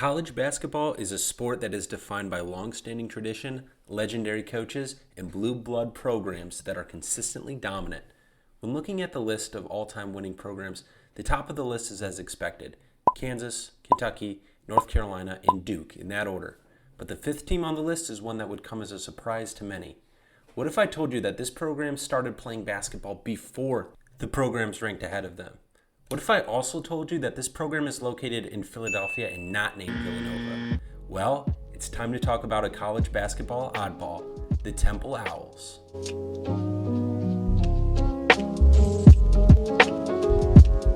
College basketball is a sport that is defined by long-standing tradition, legendary coaches, and blue blood programs that are consistently dominant. When looking at the list of all-time winning programs, the top of the list is as expected: Kansas, Kentucky, North Carolina, and Duke, in that order. But the fifth team on the list is one that would come as a surprise to many. What if I told you that this program started playing basketball before the programs ranked ahead of them? What if I also told you that this program is located in Philadelphia and not named Villanova? Well, it's time to talk about a college basketball oddball, the Temple Owls.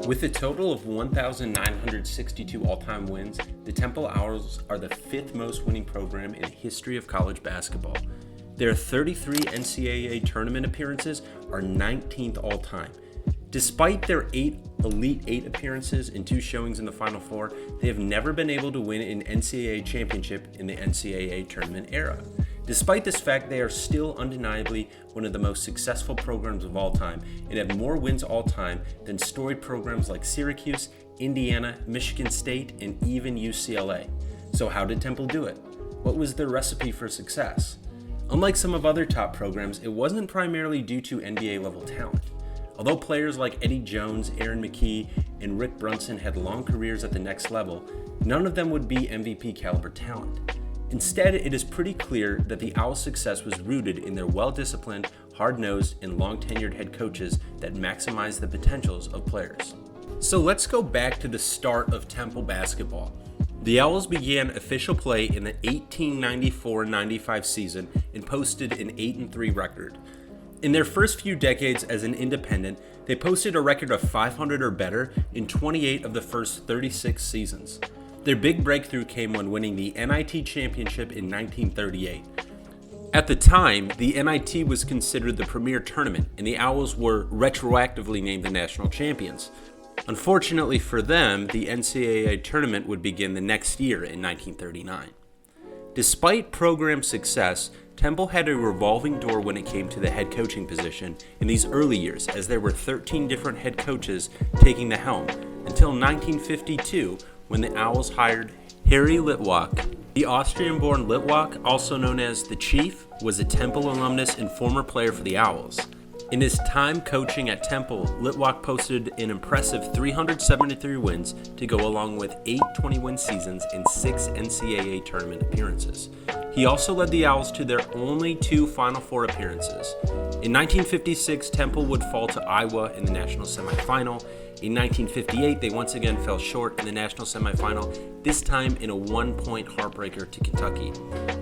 With a total of 1,962 all-time wins, the Temple Owls are the fifth most winning program in the history of college basketball. Their 33 NCAA tournament appearances are 19th all-time. Despite their 8 Elite 8 appearances and 2 showings in the Final Four, they have never been able to win an NCAA championship in the NCAA tournament era. Despite this fact, they are still undeniably one of the most successful programs of all time and have more wins all time than storied programs like Syracuse, Indiana, Michigan State, and even UCLA. So how did Temple do it? What was their recipe for success? Unlike some of other top programs, it wasn't primarily due to NBA level talent. Although players like Eddie Jones, Aaron McKie, and Rick Brunson had long careers at the next level, none of them would be MVP caliber talent. Instead, it is pretty clear that the Owls' success was rooted in their well-disciplined, hard-nosed, and long-tenured head coaches that maximize the potentials of players. So let's go back to the start of Temple basketball. The Owls began official play in the 1894-95 season and posted an 8-3 record. In their first few decades as an independent, they posted a record of 500 or better in 28 of the first 36 seasons. Their big breakthrough came when winning the NIT championship in 1938. At the time, the NIT was considered the premier tournament, and the Owls were retroactively named the national champions. Unfortunately for them, the NCAA tournament would begin the next year in 1939. Despite program success, Temple had a revolving door when it came to the head coaching position in these early years, as there were 13 different head coaches taking the helm, until 1952, when the Owls hired Harry Litwack. The Austrian-born Litwack, also known as the Chief, was a Temple alumnus and former player for the Owls. In his time coaching at Temple, Litwack posted an impressive 373 wins to go along with 8 20-win seasons and 6 NCAA tournament appearances. He also led the Owls to their only 2 Final Four appearances. In 1956, Temple would fall to Iowa in the national semifinal. In 1958, they once again fell short in the national semifinal, this time in a 1-point heartbreaker to Kentucky.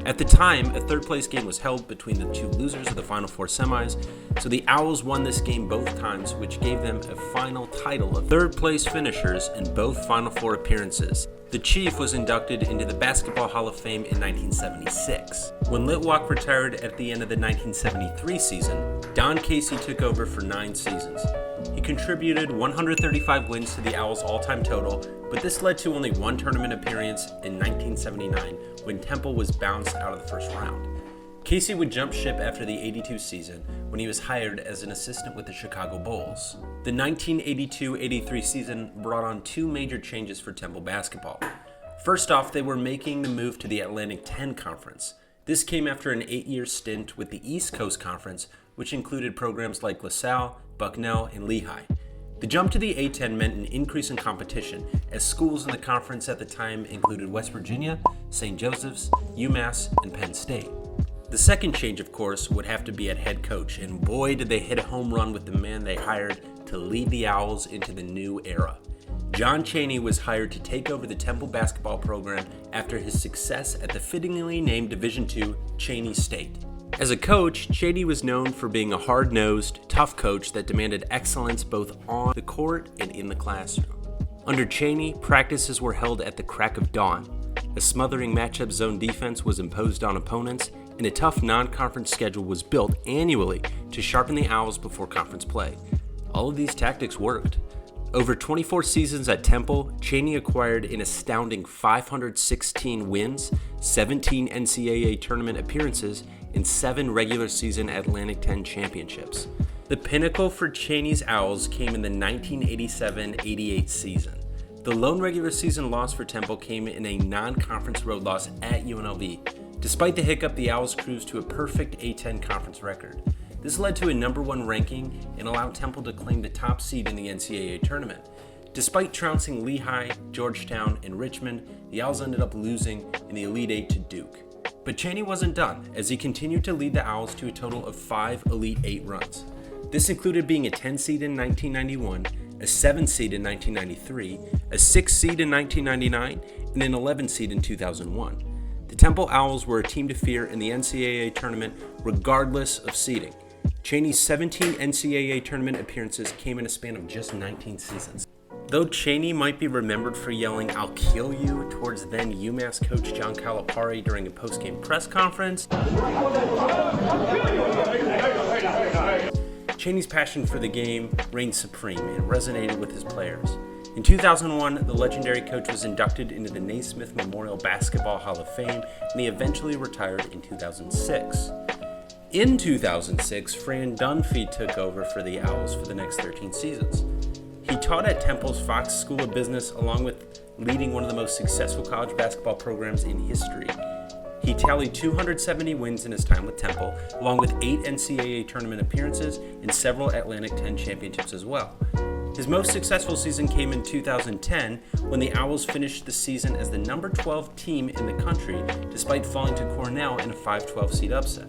At the time, a third-place game was held between the 2 losers of the Final Four semis, so the Owls won this game both times, which gave them a final title of third-place finishers in both Final Four appearances. The Chief was inducted into the Basketball Hall of Fame in 1976. When Litwack retired at the end of the 1973 season, Don Casey took over for 9 seasons. He contributed 135 wins to the Owls' all-time total, but this led to only 1 tournament appearance in 1979 when Temple was bounced out of the first round. Casey would jump ship after the 82 season when he was hired as an assistant with the Chicago Bulls. The 1982-83 season brought on 2 major changes for Temple basketball. First off, they were making the move to the Atlantic 10 Conference. This came after an 8-year stint with the East Coast Conference, which included programs like LaSalle, Bucknell, and Lehigh. The jump to the A-10 meant an increase in competition, as schools in the conference at the time included West Virginia, St. Joseph's, UMass, and Penn State. The second change, of course, would have to be at head coach, and boy did they hit a home run with the man they hired to lead the Owls into the new era. John Chaney was hired to take over the Temple basketball program after his success at the fittingly named Division II Chaney State. As a coach, Chaney was known for being a hard-nosed, tough coach that demanded excellence both on the court and in the classroom. Under Chaney, practices were held at the crack of dawn. A smothering matchup zone defense was imposed on opponents, and a tough non-conference schedule was built annually to sharpen the Owls before conference play. All of these tactics worked. Over 24 seasons at Temple, Chaney acquired an astounding 516 wins, 17 NCAA tournament appearances, and 7 regular season Atlantic 10 championships. The pinnacle for Chaney's Owls came in the 1987-88 season. The lone regular season loss for Temple came in a non-conference road loss at UNLV. Despite the hiccup, the Owls cruised to a perfect A10 conference record. This led to a number 1 ranking and allowed Temple to claim the top seed in the NCAA tournament. Despite trouncing Lehigh, Georgetown, and Richmond, the Owls ended up losing in the Elite Eight to Duke. But Chaney wasn't done, as he continued to lead the Owls to a total of 5 Elite Eight runs. This included being a 10 seed in 1991, a 7 seed in 1993, a 6 seed in 1999, and an 11 seed in 2001. The Temple Owls were a team to fear in the NCAA tournament regardless of seeding. Chaney's 17 NCAA tournament appearances came in a span of just 19 seasons. Though Chaney might be remembered for yelling, "I'll kill you," towards then UMass coach John Calipari during a post-game press conference, Chaney's passion for the game reigned supreme and resonated with his players. In 2001, the legendary coach was inducted into the Naismith Memorial Basketball Hall of Fame, and he eventually retired in 2006. In 2006, Fran Dunphy took over for the Owls for the next 13 seasons. He taught at Temple's Fox School of Business, along with leading one of the most successful college basketball programs in history. He tallied 270 wins in his time with Temple, along with 8 NCAA tournament appearances and several Atlantic 10 championships as well. His most successful season came in 2010, when the Owls finished the season as the number 12 team in the country, despite falling to Cornell in a 5-12 seed upset.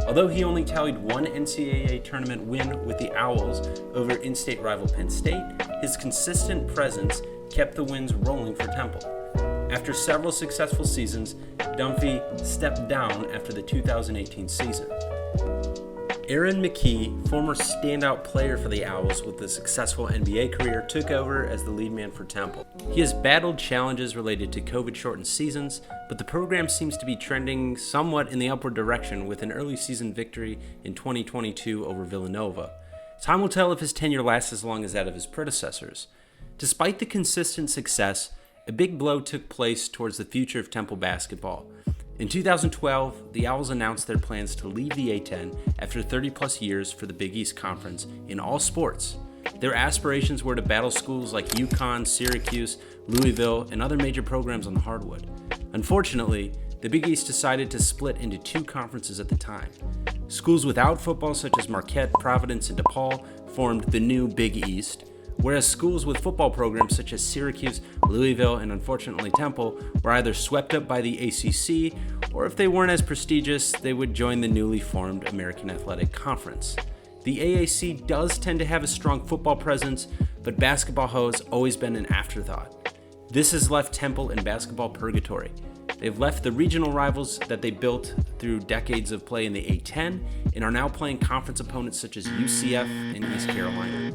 Although he only tallied 1 NCAA tournament win with the Owls over in-state rival Penn State, his consistent presence kept the wins rolling for Temple. After several successful seasons, Dunphy stepped down after the 2018 season. Aaron McKee, former standout player for the Owls with a successful NBA career, took over as the lead man for Temple. He has battled challenges related to COVID-shortened seasons, but the program seems to be trending somewhat in the upward direction with an early season victory in 2022 over Villanova. Time will tell if his tenure lasts as long as that of his predecessors. Despite the consistent success, a big blow took place towards the future of Temple basketball. In 2012, the Owls announced their plans to leave the A10 after 30-plus years for the Big East Conference in all sports. Their aspirations were to battle schools like UConn, Syracuse, Louisville, and other major programs on the hardwood. Unfortunately, the Big East decided to split into 2 conferences at the time. Schools without football such as Marquette, Providence, and DePaul formed the new Big East, whereas schools with football programs such as Syracuse, Louisville, and unfortunately Temple were either swept up by the ACC, or if they weren't as prestigious, they would join the newly formed American Athletic Conference. The AAC does tend to have a strong football presence, but basketball has always been an afterthought. This has left Temple in basketball purgatory. They've left the regional rivals that they built through decades of play in the A10 and are now playing conference opponents such as UCF and East Carolina.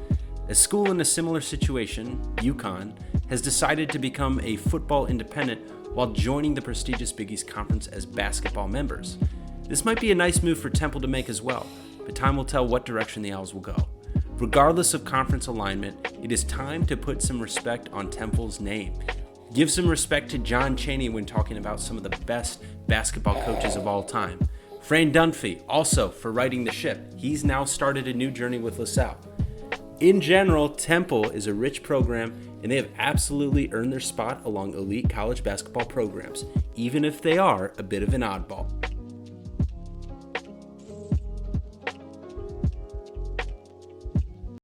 A school in a similar situation, UConn, has decided to become a football independent while joining the prestigious Big East Conference as basketball members. This might be a nice move for Temple to make as well, but time will tell what direction the Owls will go. Regardless of conference alignment, it is time to put some respect on Temple's name. Give some respect to John Chaney when talking about some of the best basketball coaches of all time. Fran Dunphy, also for righting the ship. He's now started a new journey with LaSalle. In general, Temple is a rich program, and they have absolutely earned their spot along elite college basketball programs, even if they are a bit of an oddball.